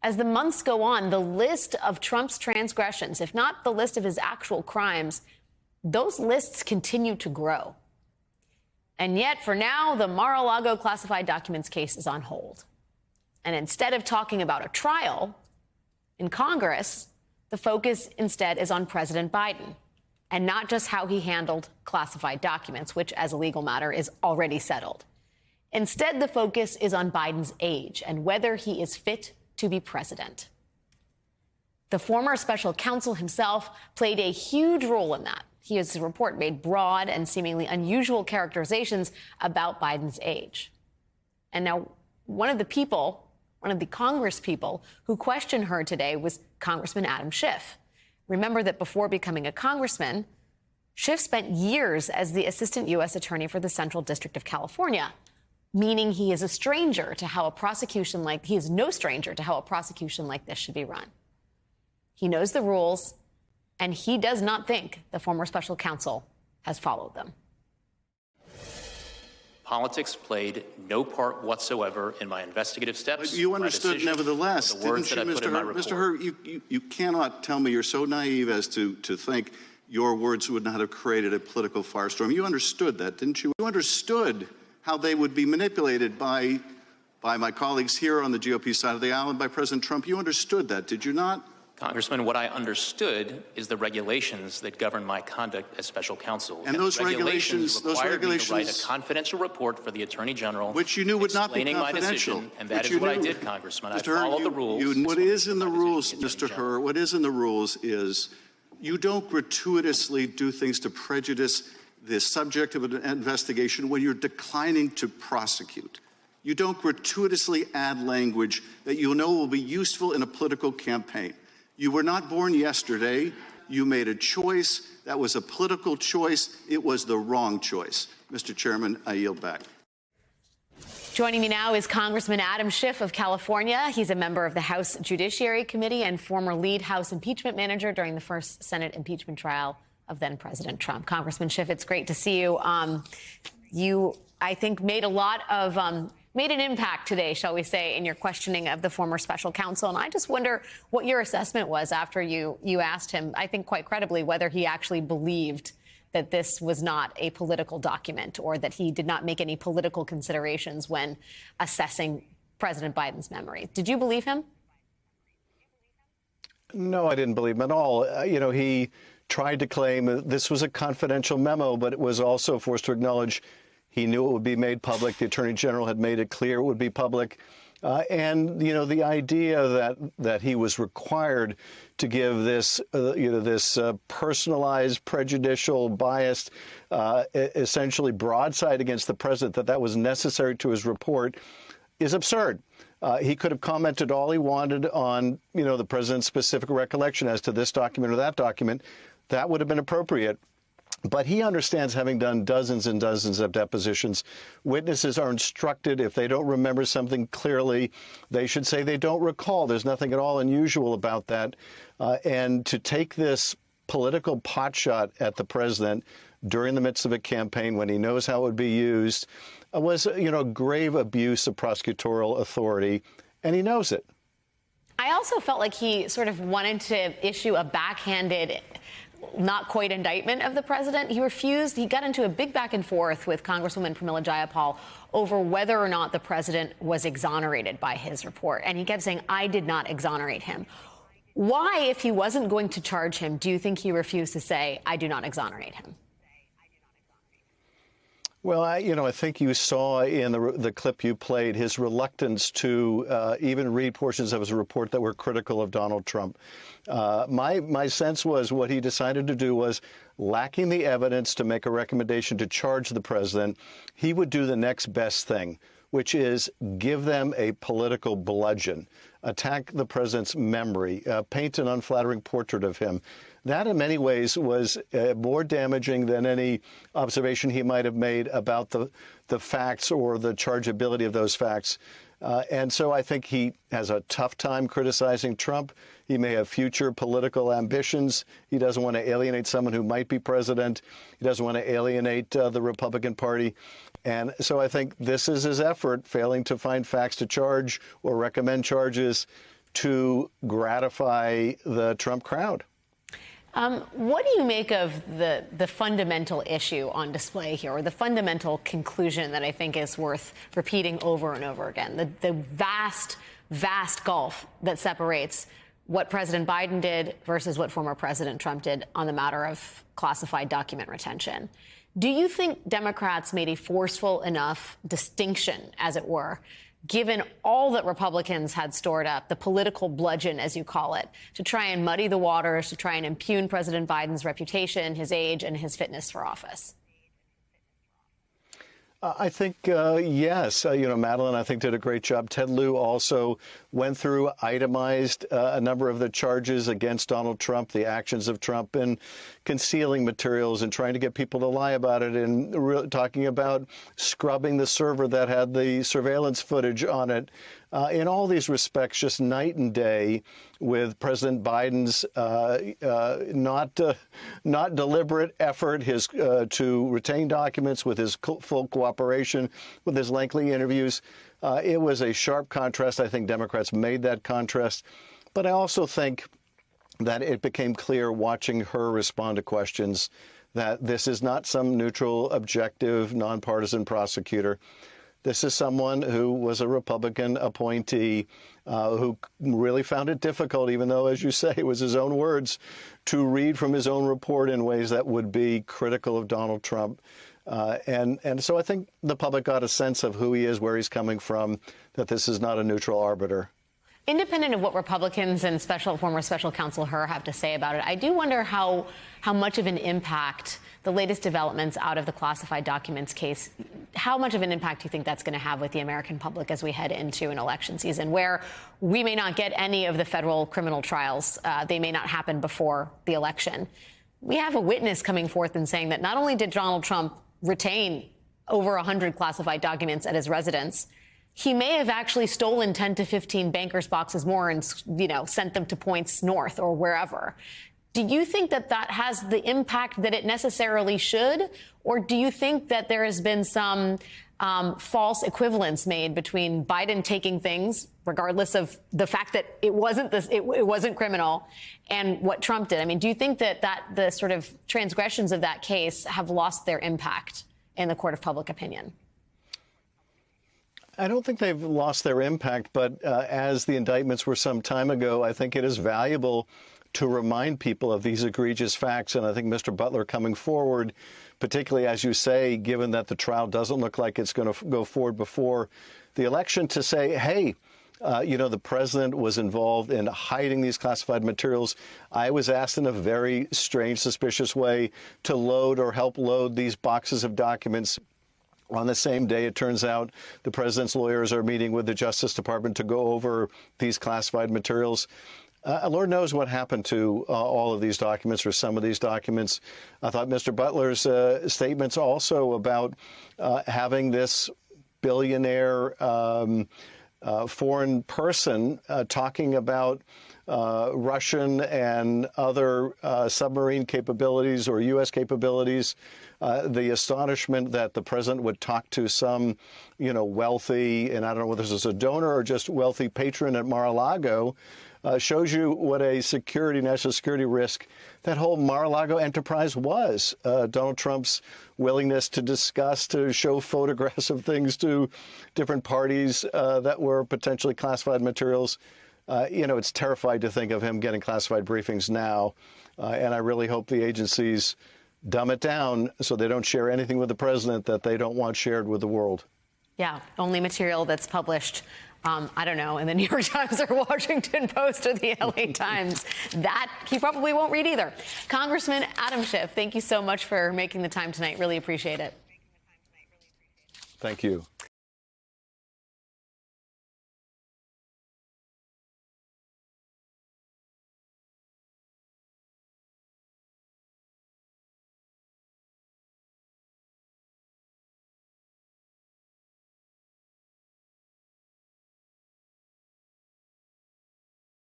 As the months go on, the list of Trump's transgressions, if not the list of his actual crimes, those lists continue to grow. And yet, for now, the Mar-a-Lago classified documents case is on hold. And instead of talking about a trial in Congress, the focus instead is on President Biden, and not just how he handled classified documents, which as a legal matter is already settled. Instead, the focus is on Biden's age and whether he is fit to be president. The former special counsel himself played a huge role in that. His report made broad and seemingly unusual characterizations about Biden's age. And now one of the Congress people who questioned her today was Congressman Adam Schiff. Remember that before becoming a congressman, Schiff spent years as the assistant U.S. attorney for the Central District of California, meaning he is no stranger to how a prosecution like this should be run. He knows the rules, and he does not think the former special counsel has followed them. Politics played no part whatsoever in my investigative steps. But you understood, nevertheless, didn't you, Mr. Hur? You cannot tell me you're so naive as to think your words would not have created a political firestorm. You understood that, didn't you? You understood how they would be manipulated by my colleagues here on the GOP side of the aisle and by President Trump. You understood that, did you not? Congressman, what I understood is the regulations that govern my conduct as special counsel. And those regulations required me to write a confidential report for the Attorney General, which you knew would not be confidential. My decision, and that is what I did, Congressman. I followed the rules. What is in the rules, Mr. Hur, what is in the rules is you don't gratuitously do things to prejudice the subject of an investigation when you're declining to prosecute. You don't gratuitously add language that you know will be useful in a political campaign. You were not born yesterday. You made a choice. That was a political choice. It was the wrong choice. Mr. Chairman, I yield back. Joining me now is Congressman Adam Schiff of California. He's a member of the House Judiciary Committee and former lead House impeachment manager during the first Senate impeachment trial of then-President Trump. Congressman Schiff, it's great to see you. You, I think, made an impact today, shall we say, in your questioning of the former special counsel. And I just wonder what your assessment was after you asked him, I think quite credibly, whether he actually believed that this was not a political document or that he did not make any political considerations when assessing President Biden's memory. Did you believe him? No, I didn't believe him at all. He tried to claim this was a confidential memo, but it was also forced to acknowledge he knew it would be made public. The Attorney General had made it clear it would be public. And the idea that he was required to give this, this personalized, prejudicial, biased, essentially broadside against the president, that was necessary to his report is absurd. He could have commented all he wanted on, the president's specific recollection as to this document or that document. That would have been appropriate. But he understands, having done dozens and dozens of depositions, witnesses are instructed if they don't remember something clearly, they should say they don't recall. There's nothing at all unusual about that. And to take this political potshot at the president during the midst of a campaign when he knows how it would be used was, grave abuse of prosecutorial authority, and he knows it. I also felt like he sort of wanted to issue a backhanded, not quite indictment of the president. He refused. He got into a big back and forth with Congresswoman Pramila Jayapal over whether or not the president was exonerated by his report. And he kept saying, I did not exonerate him. Why, if he wasn't going to charge him, do you think he refused to say, I do not exonerate him? Well, I think you saw in the clip you played his reluctance to even read portions of his report that were critical of Donald Trump. My sense was what he decided to do was, lacking the evidence to make a recommendation to charge the president, he would do the next best thing, which is give them a political bludgeon, attack the president's memory, paint an unflattering portrait of him. That, in many ways, was more damaging than any observation he might have made about the facts or the chargeability of those facts. And so I think he has a tough time criticizing Trump. He may have future political ambitions. He doesn't want to alienate someone who might be president. He doesn't want to alienate the Republican Party. And so I think this is his effort, failing to find facts to charge or recommend charges, to gratify the Trump crowd. What do you make of the fundamental issue on display here, or the fundamental conclusion that I think is worth repeating over and over again? The vast, vast gulf that separates what President Biden did versus what former President Trump did on the matter of classified document retention. Do you think Democrats made a forceful enough distinction, as it were, given all that Republicans had stored up, the political bludgeon, as you call it, to try and muddy the waters, to try and impugn President Biden's reputation, his age, and his fitness for office? I think, yes. Madeline, I think, did a great job. Ted Lieu also went through, itemized a number of the charges against Donald Trump, the actions of Trump in concealing materials and trying to get people to lie about it, and talking about scrubbing the server that had the surveillance footage on it. In all these respects, just night and day with President Biden's not deliberate effort to retain documents, with his full cooperation, with his lengthy interviews. It was a sharp contrast. I think Democrats made that contrast. But I also think that it became clear watching her respond to questions that this is not some neutral, objective, nonpartisan prosecutor. This is someone who was a Republican appointee who really found it difficult, even though, as you say, it was his own words, to read from his own report in ways that would be critical of Donald Trump. And so I think the public got a sense of who he is, where he's coming from, that this is not a neutral arbiter. Independent of what Republicans and former special counsel Hur have to say about it, I do wonder how much of an impact the latest developments out of the classified documents case, how much of an impact do you think that's going to have with the American public as we head into an election season where we may not get any of the federal criminal trials? They may not happen before the election. We have a witness coming forth and saying that not only did Donald Trump retain over 100 classified documents at his residence, he may have actually stolen 10 to 15 bankers' boxes more and, sent them to points north or wherever. Do you think that that has the impact that it necessarily should? Or do you think that there has been some false equivalence made between Biden taking things, regardless of the fact that it wasn't criminal, and what Trump did? I mean, do you think that the sort of transgressions of that case have lost their impact in the court of public opinion? I don't think they've lost their impact, but as the indictments were some time ago, I think it is valuable to remind people of these egregious facts. And I think Mr. Butler coming forward, particularly, as you say, given that the trial doesn't look like it's going to go forward before the election, to say, hey, the president was involved in hiding these classified materials. I was asked in a very strange, suspicious way to load or help load these boxes of documents. On the same day, it turns out the president's lawyers are meeting with the Justice Department to go over these classified materials. Lord knows what happened to all of these documents, or some of these documents. I thought Mr. Butler's statements also about having this billionaire foreign person talking about Russian and other submarine capabilities or U.S. capabilities, the astonishment that the president would talk to some, wealthy, and I don't know whether this is a donor or just wealthy patron at Mar-a-Lago, shows you what a national security risk that whole Mar-a-Lago enterprise was. Donald Trump's willingness to discuss, to show photographs of things to different parties that were potentially classified materials. It's terrifying to think of him getting classified briefings now. And I really hope the agencies dumb it down so they don't share anything with the president that they don't want shared with the world. Yeah, only material that's published, I don't know, in the New York Times or Washington Post or the LA Times. That he probably won't read either. Congressman Adam Schiff, thank you so much for making the time tonight. Really appreciate it. Thank you.